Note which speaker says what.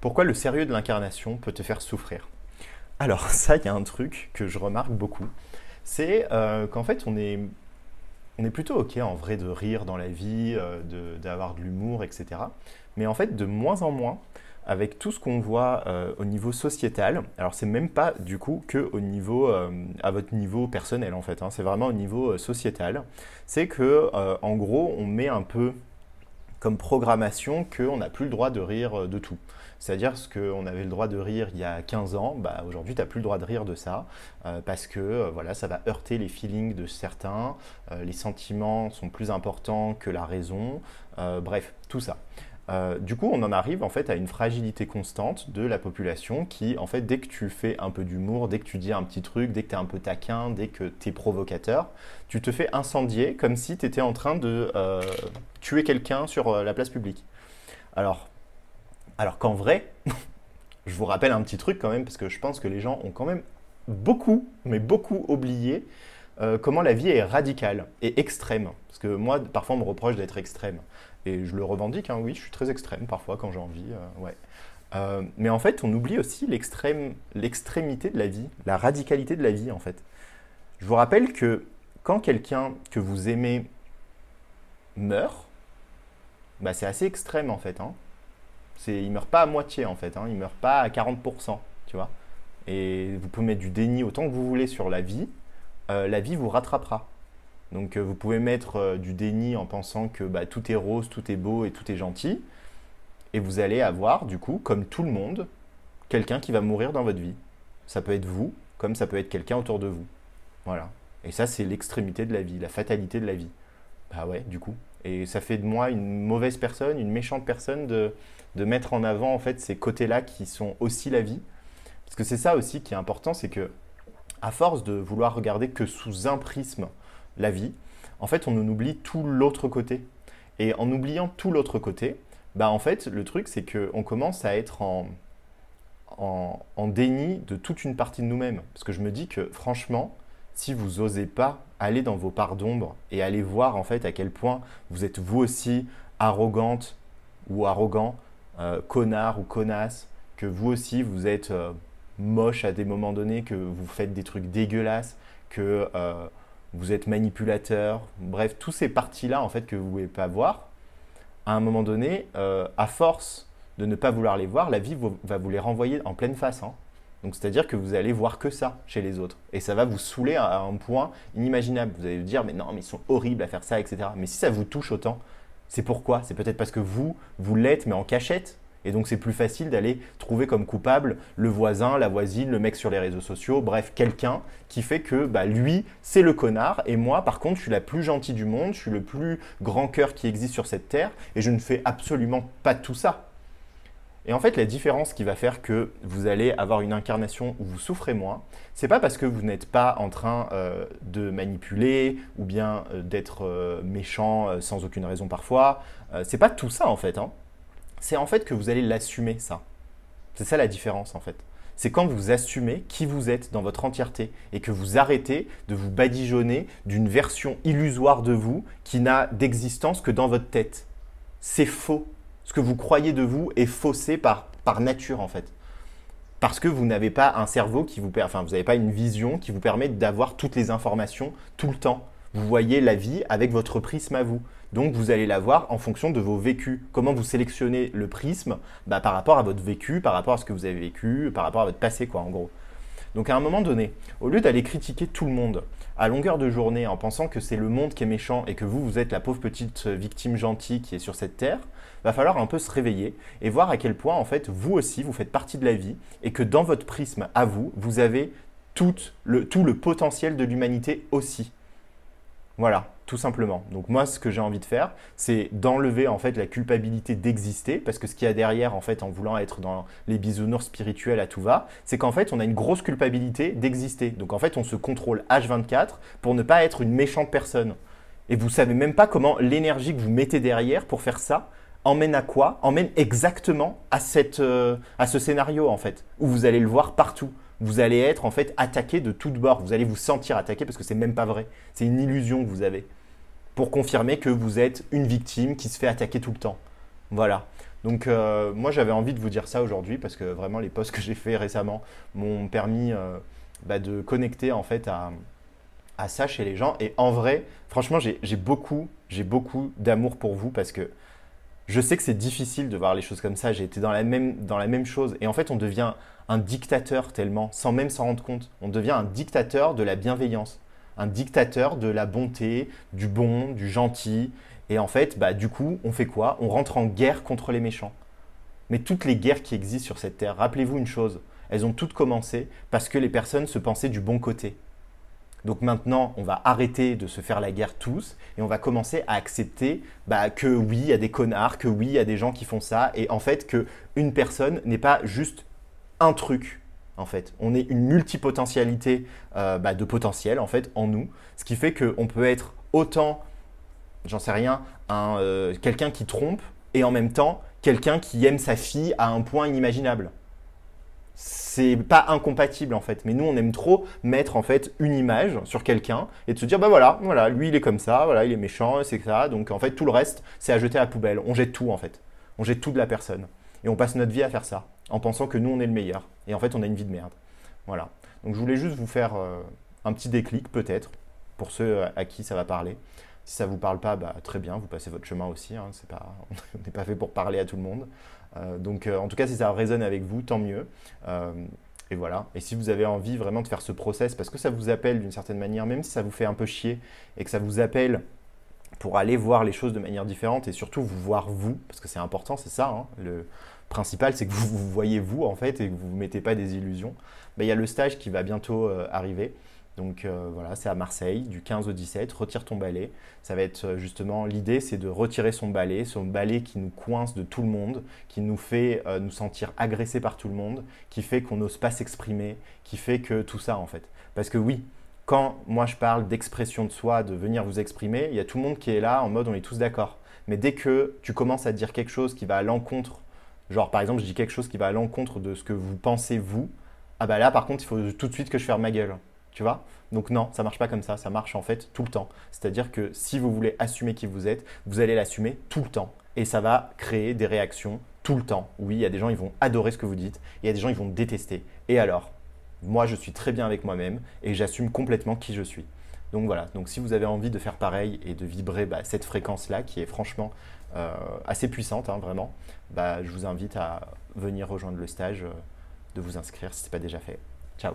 Speaker 1: Pourquoi le sérieux de l'incarnation peut te faire souffrir? Alors ça, il y a un truc que je remarque beaucoup, c'est qu'en fait on est plutôt ok en vrai de rire dans la vie, d'avoir de l'humour, etc. Mais en fait de moins en moins, avec tout ce qu'on voit au niveau sociétal, alors c'est même pas du coup que au niveau, à votre niveau personnel en fait, hein, c'est vraiment au niveau sociétal, c'est que en gros on met un peu comme programmation qu'on n'a plus le droit de rire de tout. C'est-à-dire ce qu'on avait le droit de rire il y a 15 ans, bah aujourd'hui tu n'as plus le droit de rire de ça, parce que voilà, ça va heurter les feelings de certains, les sentiments sont plus importants que la raison, bref, tout ça. Du coup, on en arrive en fait à une fragilité constante de la population qui, en fait, dès que tu fais un peu d'humour, dès que tu dis un petit truc, dès que tu es un peu taquin, dès que tu es provocateur, tu te fais incendier comme si tu étais en train de tuer quelqu'un sur la place publique. Alors, alors qu'en vrai, je vous rappelle un petit truc quand même, parce que je pense que les gens ont quand même beaucoup, mais beaucoup oublié comment la vie est radicale et extrême. Parce que moi, parfois, on me reproche d'être extrême. Et je le revendique, hein, oui, je suis très extrême parfois quand j'ai envie. Ouais. Mais en fait, on oublie aussi l'extrémité de la vie, la radicalité de la vie, en fait. Je vous rappelle que quand quelqu'un que vous aimez meurt, bah, c'est assez extrême, en fait. Hein. Il meurt pas à moitié, en fait. Hein. Il meurt pas à 40%, tu vois. Et vous pouvez mettre du déni autant que vous voulez sur la vie vous rattrapera. Donc vous pouvez mettre du déni en pensant que bah, tout est rose, tout est beau et tout est gentil. Et vous allez avoir, du coup, comme tout le monde, quelqu'un qui va mourir dans votre vie. Ça peut être vous, comme ça peut être quelqu'un autour de vous. Voilà. Et ça, c'est l'extrémité de la vie, la fatalité de la vie. Bah ouais, du coup. Et ça fait de moi une mauvaise personne, une méchante personne de mettre en avant en fait ces côtés-là qui sont aussi la vie. Parce que c'est ça aussi qui est important, c'est que à force de vouloir regarder que sous un prisme la vie, en fait, on en oublie tout l'autre côté. Et en oubliant tout l'autre côté, bah en fait, le truc, c'est qu'on commence à être en déni de toute une partie de nous-mêmes. Parce que je me dis que franchement, si vous n'osez pas aller dans vos parts d'ombre et aller voir en fait à quel point vous êtes vous aussi arrogante ou arrogant, connard ou connasse, que vous aussi vous êtes moche à des moments donnés, que vous faites des trucs dégueulasses, que vous êtes manipulateur, bref, tous ces parties-là en fait que vous ne pouvez pas voir, à un moment donné, à force de ne pas vouloir les voir, la vie va vous les renvoyer en pleine face. Hein. Donc c'est-à-dire que vous allez voir que ça chez les autres. Et ça va vous saouler à un point inimaginable. Vous allez vous dire, mais non, mais ils sont horribles à faire ça, etc. Mais si ça vous touche autant, c'est pourquoi? C'est peut-être parce que vous l'êtes, mais en cachette. Et donc c'est plus facile d'aller trouver comme coupable le voisin, la voisine, le mec sur les réseaux sociaux, bref, quelqu'un qui fait que bah, lui, c'est le connard, et moi, par contre, je suis la plus gentille du monde, je suis le plus grand cœur qui existe sur cette terre, et je ne fais absolument pas tout ça. Et en fait, la différence qui va faire que vous allez avoir une incarnation où vous souffrez moins, c'est pas parce que vous n'êtes pas en train de manipuler ou bien d'être méchant sans aucune raison parfois. C'est pas tout ça en fait. Hein. C'est en fait que vous allez l'assumer ça. C'est ça la différence en fait. C'est quand vous assumez qui vous êtes dans votre entièreté et que vous arrêtez de vous badigeonner d'une version illusoire de vous qui n'a d'existence que dans votre tête. C'est faux. Ce que vous croyez de vous est faussé par nature en fait. Parce que vous n'avez pas un cerveau qui vous vous n'avez pas une vision qui vous permet d'avoir toutes les informations tout le temps. Vous voyez la vie avec votre prisme à vous. Donc vous allez la voir en fonction de vos vécus. Comment vous sélectionnez le prisme bah, par rapport à votre vécu, par rapport à ce que vous avez vécu, par rapport à votre passé quoi en gros. Donc à un moment donné, au lieu d'aller critiquer tout le monde à longueur de journée en pensant que c'est le monde qui est méchant et que vous êtes la pauvre petite victime gentille qui est sur cette terre, va falloir un peu se réveiller et voir à quel point en fait vous aussi vous faites partie de la vie et que dans votre prisme à vous, vous avez tout le potentiel de l'humanité aussi. Voilà, tout simplement. Donc moi, ce que j'ai envie de faire, c'est d'enlever en fait la culpabilité d'exister, parce que ce qu'il y a derrière, en fait, en voulant être dans les bisounours spirituels à tout va, c'est qu'en fait, on a une grosse culpabilité d'exister. Donc en fait, on se contrôle H24 pour ne pas être une méchante personne. Et vous savez même pas comment l'énergie que vous mettez derrière pour faire ça emmène à quoi? Emmène exactement à ce scénario en fait, où vous allez le voir partout. Vous allez être en fait attaqué de toutes bords. Vous allez vous sentir attaqué parce que c'est même pas vrai. C'est une illusion que vous avez pour confirmer que vous êtes une victime qui se fait attaquer tout le temps. Voilà. Donc moi j'avais envie de vous dire ça aujourd'hui parce que vraiment les posts que j'ai fait récemment m'ont permis de connecter en fait à ça chez les gens. Et en vrai, franchement, j'ai beaucoup d'amour pour vous parce que je sais que c'est difficile de voir les choses comme ça. J'ai été dans la même chose. Et en fait, on devient un dictateur tellement, sans même s'en rendre compte. On devient un dictateur de la bienveillance, un dictateur de la bonté, du bon, du gentil. Et en fait, du coup, on fait quoi? On rentre en guerre contre les méchants. Mais toutes les guerres qui existent sur cette terre, rappelez-vous une chose, elles ont toutes commencé parce que les personnes se pensaient du bon côté. Donc maintenant, on va arrêter de se faire la guerre tous et on va commencer à accepter que oui, il y a des connards, que oui, il y a des gens qui font ça et en fait que une personne n'est pas juste un truc. En fait, on est une multipotentialité de potentiel en fait en nous, ce qui fait qu'on peut être autant, j'en sais rien, quelqu'un qui trompe et en même temps quelqu'un qui aime sa fille à un point inimaginable. C'est pas incompatible en fait, mais nous on aime trop mettre en fait une image sur quelqu'un et de se dire voilà, lui il est comme ça, voilà, il est méchant, c'est ça, donc en fait tout le reste c'est à jeter à la poubelle. On jette tout en fait, on jette tout de la personne et on passe notre vie à faire ça en pensant que nous on est le meilleur et en fait on a une vie de merde. Voilà. Donc je voulais juste vous faire un petit déclic peut-être pour ceux à qui ça va parler. Si ça ne vous parle pas, très bien, vous passez votre chemin aussi. Hein, on n'est pas fait pour parler à tout le monde. Donc en tout cas, si ça résonne avec vous, tant mieux. Et voilà. Et si vous avez envie vraiment de faire ce process, parce que ça vous appelle d'une certaine manière, même si ça vous fait un peu chier et que ça vous appelle pour aller voir les choses de manière différente et surtout vous voir vous, parce que c'est important, c'est ça. Hein, le principal, c'est que vous vous voyez vous en fait et que vous ne vous mettez pas des illusions. Il y a le stage qui va bientôt arriver. Donc voilà, c'est à Marseille, du 15 au 17, retire ton balai. Ça va être justement, l'idée c'est de retirer son balai qui nous coince de tout le monde, qui nous fait nous sentir agressés par tout le monde, qui fait qu'on n'ose pas s'exprimer, qui fait que tout ça en fait. Parce que oui, quand moi je parle d'expression de soi, de venir vous exprimer, il y a tout le monde qui est là en mode on est tous d'accord. Mais dès que tu commences à dire quelque chose qui va à l'encontre, genre par exemple je dis quelque chose qui va à l'encontre de ce que vous pensez vous, ah là par contre il faut tout de suite que je ferme ma gueule. Tu vois? Donc non, ça marche pas comme ça marche en fait tout le temps. C'est-à-dire que si vous voulez assumer qui vous êtes, vous allez l'assumer tout le temps. Et ça va créer des réactions tout le temps. Oui, il y a des gens, ils vont adorer ce que vous dites, il y a des gens, ils vont détester. Et alors? Moi, je suis très bien avec moi-même et j'assume complètement qui je suis. Donc voilà, donc si vous avez envie de faire pareil et de vibrer cette fréquence-là, qui est franchement assez puissante, hein, vraiment, je vous invite à venir rejoindre le stage, de vous inscrire si ce n'est pas déjà fait. Ciao!